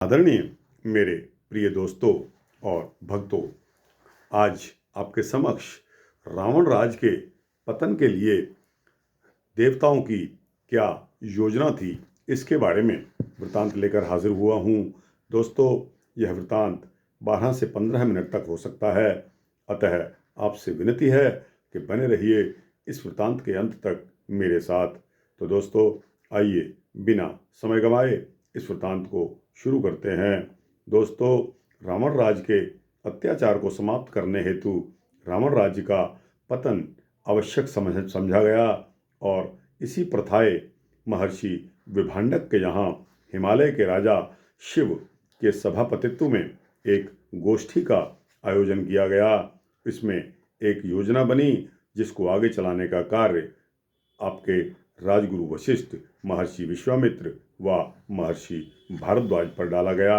आदरणीय मेरे प्रिय दोस्तों और भक्तों, आज आपके समक्ष रावण राज के पतन के लिए देवताओं की क्या योजना थी, इसके बारे में वृतांत लेकर हाजिर हुआ हूँ। दोस्तों, यह वृतांत 12 से 15 मिनट तक हो सकता है, अतः आपसे विनती है कि बने रहिए इस वृतांत के अंत तक मेरे साथ। तो दोस्तों, आइए बिना समय गंवाए इस वृतांत को शुरू करते हैं। दोस्तों, रावण राज के अत्याचार को समाप्त करने हेतु रावण राज्य का पतन आवश्यक समझा गया और इसी प्रथाए महर्षि विभांडक के यहाँ हिमालय के राजा शिव के सभापतित्व में एक गोष्ठी का आयोजन किया गया। इसमें एक योजना बनी जिसको आगे चलाने का कार्य आपके राजगुरु वशिष्ठ, महर्षि विश्वामित्र व महर्षि भारद्वाज पर डाला गया।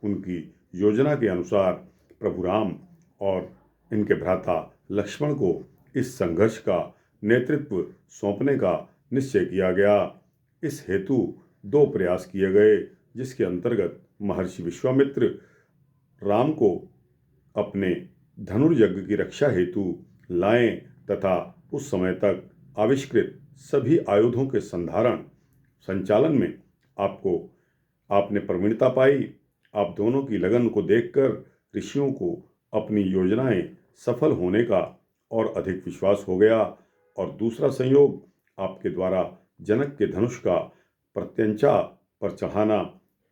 उनकी योजना के अनुसार प्रभु राम और इनके भ्राता लक्ष्मण को इस संघर्ष का नेतृत्व सौंपने का निश्चय किया गया। इस हेतु 2 प्रयास किए गए, जिसके अंतर्गत महर्षि विश्वामित्र राम को अपने धनुर्यज्ञ की रक्षा हेतु लाएं तथा उस समय तक आविष्कृत सभी आयुधों के संचालन में आपने प्रवीणता पाई। आप दोनों की लगन को देखकर ऋषियों को अपनी योजनाएं सफल होने का और अधिक विश्वास हो गया। और दूसरा संयोग, आपके द्वारा जनक के धनुष का प्रत्यंचा पर चढ़ाना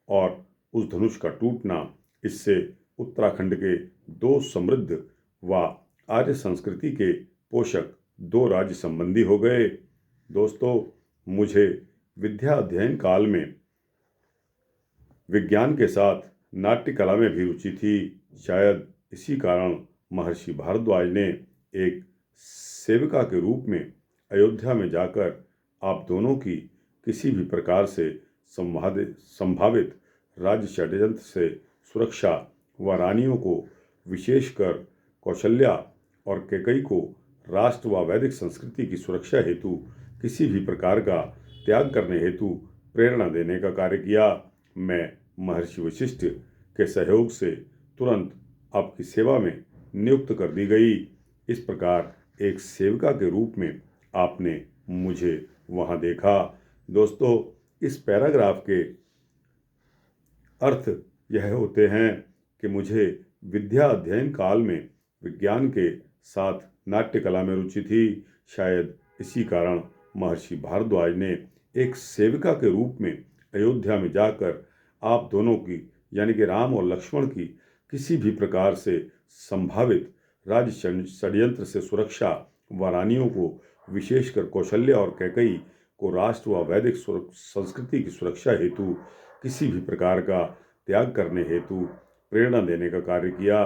और उस धनुष का टूटना, इससे उत्तराखंड के 2 समृद्ध व आर्य संस्कृति के पोषक 2 राज्य संबंधी हो गए। दोस्तों, मुझे विद्या अध्ययन काल में विज्ञान के साथ नाट्य कला में भी रुचि थी। शायद इसी कारण महर्षि भारद्वाज ने एक सेविका के रूप में अयोध्या में जाकर आप दोनों की किसी भी प्रकार से संभावित राज्य षड्यंत्र से सुरक्षा व रानियों को, विशेषकर कौशल्या और कैकेयी को राष्ट्र व वैदिक संस्कृति की सुरक्षा हेतु किसी भी प्रकार का त्याग करने हेतु प्रेरणा देने का कार्य किया। मैं महर्षि वशिष्ठ के सहयोग से तुरंत आपकी सेवा में नियुक्त कर दी गई। इस प्रकार एक सेविका के रूप में आपने मुझे वहाँ देखा। दोस्तों, इस पैराग्राफ के अर्थ यह होते हैं कि मुझे विद्या अध्ययन काल में विज्ञान के साथ नाट्य कला में रुचि थी। शायद इसी कारण महर्षि भारद्वाज ने एक सेविका के रूप में अयोध्या में जाकर आप दोनों की, यानी कि राम और लक्ष्मण की, किसी भी प्रकार से संभावित राज्य षड्यंत्र से सुरक्षा व रानियों को, विशेषकर कौशल्या और कैकेयी को राष्ट्र व वैदिक संस्कृति की सुरक्षा हेतु किसी भी प्रकार का त्याग करने हेतु प्रेरणा देने का कार्य किया।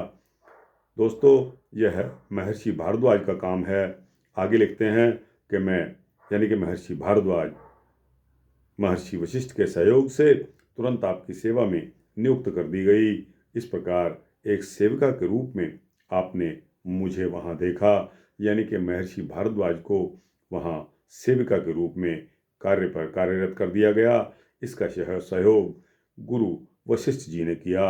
दोस्तों, यह महर्षि भारद्वाज का काम है। आगे लिखते हैं कि मैं, यानी कि महर्षि भारद्वाज, महर्षि वशिष्ठ के सहयोग से तुरंत आपकी सेवा में नियुक्त कर दी गई। इस प्रकार एक सेविका के रूप में आपने मुझे वहाँ देखा, यानी कि महर्षि भारद्वाज को वहाँ सेविका के रूप में कार्यरत कर दिया गया। इसका सहयोग गुरु वशिष्ठ जी ने किया।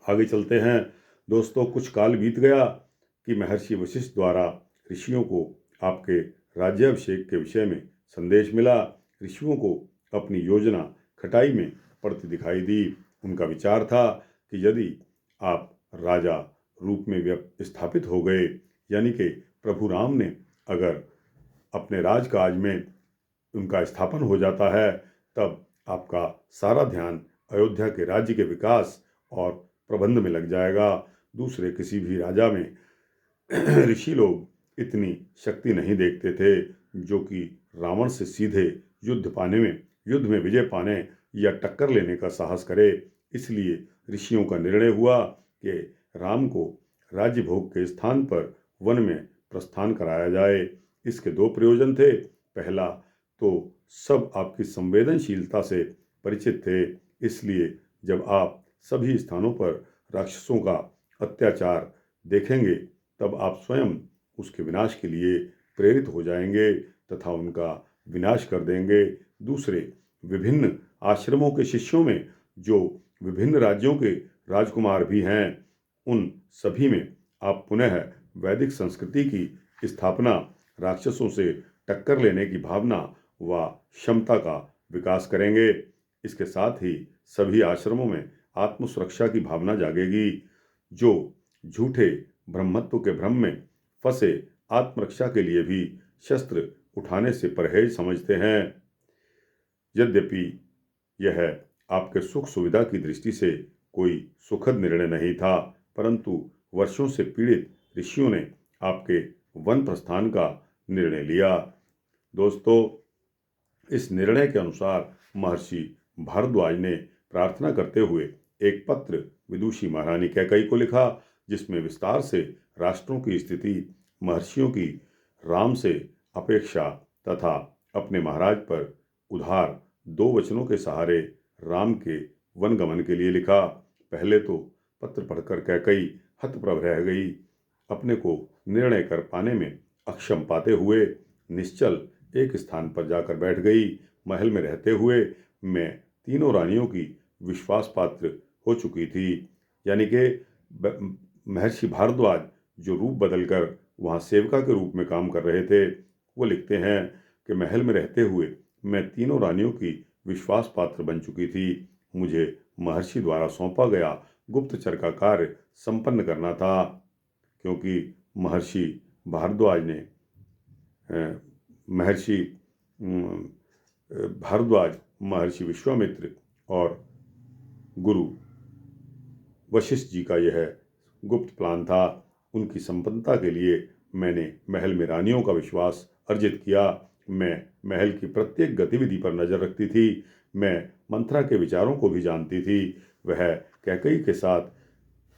आगे चलते हैं। दोस्तों, कुछ काल बीत गया कि महर्षि वशिष्ठ द्वारा ऋषियों को आपके राज्याभिषेक के विषय में संदेश मिला। ऋषियों को अपनी योजना खटाई में पड़ती दिखाई दी। उनका विचार था कि यदि आप राजा रूप में स्थापित हो गए, यानी कि प्रभु राम ने अगर अपने राजकाज में उनका स्थापन हो जाता है, तब आपका सारा ध्यान अयोध्या के राज्य के विकास और प्रबंध में लग जाएगा। दूसरे किसी भी राजा में ऋषि लोग इतनी शक्ति नहीं देखते थे जो कि रावण से सीधे युद्ध में विजय पाने या टक्कर लेने का साहस करे। इसलिए ऋषियों का निर्णय हुआ कि राम को राज्य भोग के स्थान पर वन में प्रस्थान कराया जाए। इसके 2 प्रयोजन थे। पहला तो सब आपकी संवेदनशीलता से परिचित थे, इसलिए जब आप सभी स्थानों पर राक्षसों का अत्याचार देखेंगे, तब आप स्वयं उसके विनाश के लिए प्रेरित हो जाएंगे तथा उनका विनाश कर देंगे। दूसरे, विभिन्न आश्रमों के शिष्यों में जो विभिन्न राज्यों के राजकुमार भी हैं। उन सभी में आप पुनः वैदिक संस्कृति की स्थापना, राक्षसों से टक्कर लेने की भावना व क्षमता का विकास करेंगे। इसके साथ ही सभी आश्रमों में आत्मसुरक्षा की भावना जागेगी। जो झूठे ब्रह्मत्व के भ्रम में फंसे आत्मरक्षा के लिए भी शस्त्र उठाने से परहेज समझते हैं। यद्यपि यह आपके सुख सुविधा की दृष्टि से कोई सुखद निर्णय नहीं था, परंतु वर्षों से पीड़ित ऋषियों ने आपके वन प्रस्थान का निर्णय लिया। दोस्तों, इस निर्णय के अनुसार महर्षि भारद्वाज ने प्रार्थना करते हुए एक पत्र विदुषी महारानी कैकेयी को लिखा, जिसमें विस्तार से राष्ट्रों की स्थिति, महर्षियों की राम से अपेक्षा तथा अपने महाराज पर उधार 2 वचनों के सहारे राम के वनगमन के लिए लिखा। पहले तो पत्र पढ़कर कैकेयी हतप्रभ रह गई। अपने को निर्णय कर पाने में अक्षम पाते हुए निश्चल एक स्थान पर जाकर बैठ गई। महल में रहते हुए मैं तीनों रानियों की विश्वास पात्र हो चुकी थी। यानी कि महर्षि भारद्वाज जो रूप बदलकर वहाँ सेविका के रूप में काम कर रहे थे, वो लिखते हैं कि महल में रहते हुए मैं तीनों रानियों की विश्वास पात्र बन चुकी थी। मुझे महर्षि द्वारा सौंपा गया गुप्तचर का कार्य संपन्न करना था, क्योंकि महर्षि भारद्वाज ने महर्षि विश्वामित्र और गुरु वशिष्ठ जी का यह गुप्त प्लान था। उनकी संपन्नता के लिए मैंने महल में रानियों का विश्वास अर्जित किया। मैं महल की प्रत्येक गतिविधि पर नजर रखती थी। मैं मंथरा के विचारों को भी जानती थी। वह कैकेयी के साथ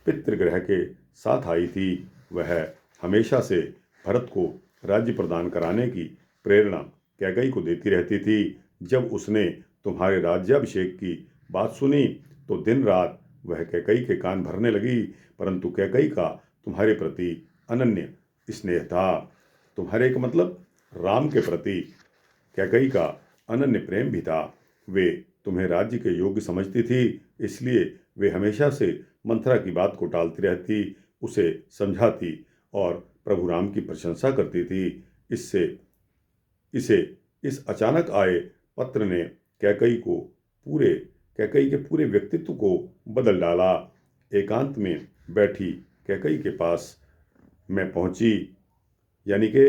पितृगृह के साथ आई थी। वह हमेशा से भरत को राज्य प्रदान कराने की प्रेरणा कैकेयी को देती रहती थी। जब उसने तुम्हारे राज्याभिषेक की बात सुनी तो दिन रात वह कैकेयी के कान भरने लगी, परंतु कैकेयी का तुम्हारे प्रति अनन्य स्नेह था। तुम्हारे का मतलब राम के प्रति कैकेयी का अनन्य प्रेम भी था। वे तुम्हें राज्य के योग्य समझती थी, इसलिए वे हमेशा से मंथरा की बात को टालती रहती, उसे समझाती और प्रभु राम की प्रशंसा करती थी। इस अचानक आए पत्र ने कैकेयी के पूरे व्यक्तित्व को बदल डाला। एकांत में बैठी कैकेयी के पास मैं पहुंची, यानी कि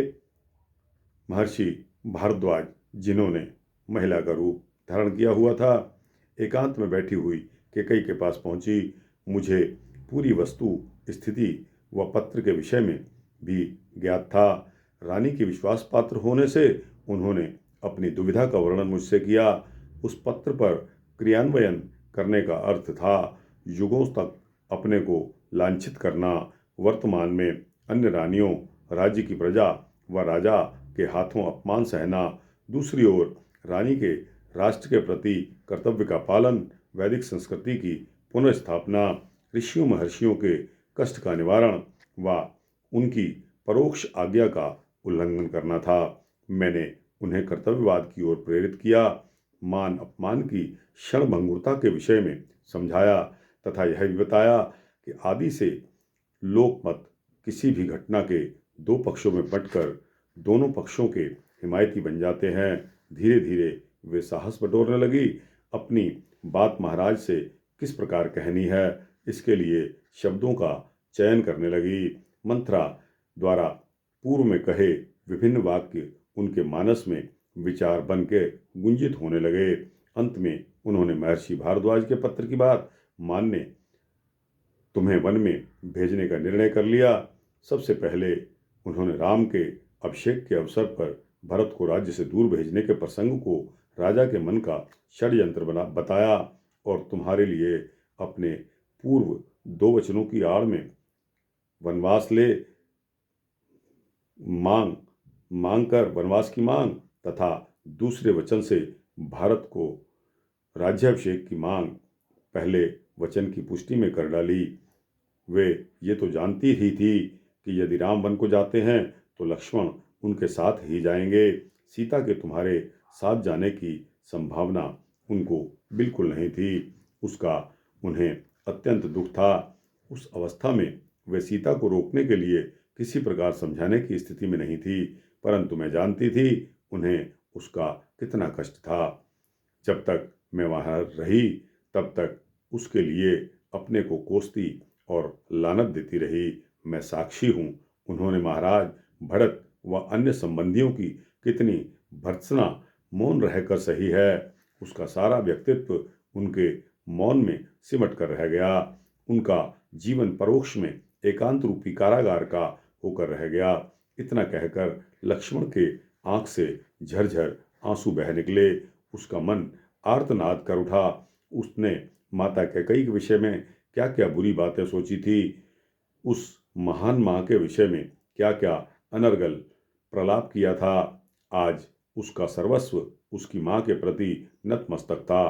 महर्षि भारद्वाज जिन्होंने महिला का रूप धारण किया हुआ था, एकांत में बैठी हुई कैकेयी के पास पहुंची। मुझे पूरी वस्तु स्थिति व पत्र के विषय में भी ज्ञात था। रानी की विश्वास पात्र होने से उन्होंने अपनी दुविधा का वर्णन मुझसे किया। उस पत्र पर क्रियान्वयन करने का अर्थ था युगों तक अपने को लांछित करना, वर्तमान में अन्य रानियों, राज्य की प्रजा व राजा के हाथों अपमान सहना, दूसरी ओर रानी के राष्ट्र के प्रति कर्तव्य का पालन, वैदिक संस्कृति की पुनर्स्थापना, ऋषियों महर्षियों के कष्ट का निवारण व उनकी परोक्ष आज्ञा का उल्लंघन करना था। मैंने उन्हें कर्तव्यवाद की ओर प्रेरित किया, मान अपमान की क्षणभंगुरता के विषय में समझाया तथा यह भी बताया कि आदि से लोकमत किसी भी घटना के 2 पक्षों में बंटकर दोनों पक्षों के हिमायती बन जाते हैं। धीरे धीरे वे साहस बटोरने लगी। अपनी बात महाराज से किस प्रकार कहनी है, इसके लिए शब्दों का चयन करने लगी। मंथरा द्वारा पूर्व में कहे विभिन्न वाक्य उनके मानस में विचार बन के गुंजित होने लगे। अंत में उन्होंने महर्षि भारद्वाज के पत्र की बात मानने तुम्हें वन में भेजने का निर्णय कर लिया। सबसे पहले उन्होंने राम के अभिषेक के अवसर पर भरत को राज्य से दूर भेजने के प्रसंग को राजा के मन का षड्यंत्र बताया और तुम्हारे लिए अपने पूर्व 2 वचनों की आड़ में वनवास की मांग तथा दूसरे वचन से भारत को राज्याभिषेक की मांग पहले वचन की पुष्टि में कर डाली। वे ये तो जानती ही थी कि यदि राम वन को जाते हैं तो लक्ष्मण उनके साथ ही जाएंगे। सीता के तुम्हारे साथ जाने की संभावना उनको बिल्कुल नहीं थी। उसका उन्हें अत्यंत दुख था। उस अवस्था में वे सीता को रोकने के लिए किसी प्रकार समझाने की स्थिति में नहीं थी, परंतु मैं जानती थी उन्हें उसका कितना कष्ट था। जब तक मैं वहां रही तब तक उसके लिए अपने को कोसती और लानत देती रही। मैं साक्षी हूँ, उन्होंने महाराज भरत व अन्य संबंधियों की कितनी भर्त्सना मौन रहकर सही है। उसका सारा व्यक्तित्व उनके मौन में सिमट कर रह गया। उनका जीवन परोक्ष में एकांत रूपी कारागार का होकर रह गया। इतना कहकर लक्ष्मण के आंख से झरझर आंसू बह निकले। उसका मन आर्तनाद कर उठा। उसने माता कैकेयी के विषय में क्या क्या बुरी बातें सोची थी, उस महान माँ के विषय में क्या क्या अनर्गल प्रलाप किया था। आज उसका सर्वस्व उसकी माँ के प्रति नतमस्तक था।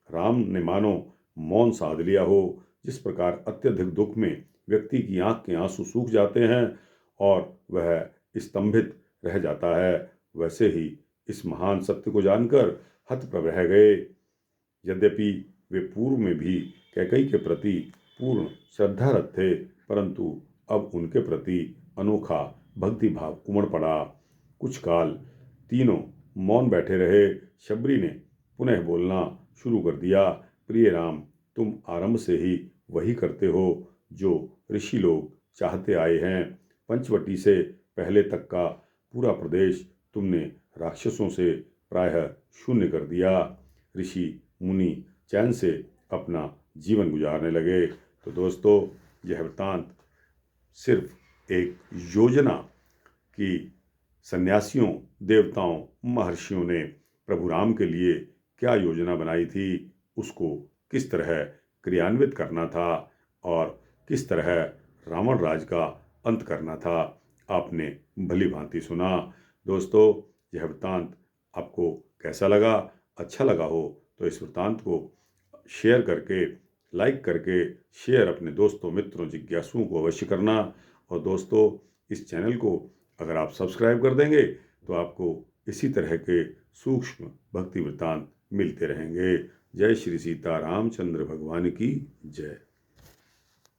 राम ने मानो मौन साध लिया हो। जिस प्रकार अत्यधिक दुख में व्यक्ति की आंख के आंसू सूख जाते हैं और वह स्तंभित रह जाता है, वैसे ही इस महान सत्य को जानकर हतप्रभ रह गए। यद्यपि वे पूर्व में भी कैकेयी के प्रति पूर्ण श्रद्धारत थे, परंतु अब उनके प्रति अनोखा भक्ति भाव उमड़ पड़ा। कुछ काल तीनों मौन बैठे रहे। शबरी ने पुनः बोलना शुरू कर दिया। प्रिय राम, तुम आरंभ से ही वही करते हो जो ऋषि लोग चाहते आए हैं। पंचवटी से पहले तक का पूरा प्रदेश तुमने राक्षसों से प्रायः शून्य कर दिया। ऋषि मुनि चैन से अपना जीवन गुजारने लगे। तो दोस्तों, यह वृत्तांत सिर्फ एक योजना की सन्यासियों, देवताओं, महर्षियों ने प्रभु राम के लिए क्या योजना बनाई थी, उसको किस तरह क्रियान्वित करना था और किस तरह रावण राज का अंत करना था, आपने भली भांति सुना। दोस्तों, यह वृत्तांत आपको कैसा लगा? अच्छा लगा हो तो इस वृत्तांत को शेयर करके, लाइक करके शेयर अपने दोस्तों, मित्रों, जिज्ञासुओं को अवश्य करना। और दोस्तों, इस चैनल को अगर आप सब्सक्राइब कर देंगे तो आपको इसी तरह के सूक्ष्म भक्ति वृत्तांत मिलते रहेंगे। जय श्री सीता रामचंद्र भगवान की जय।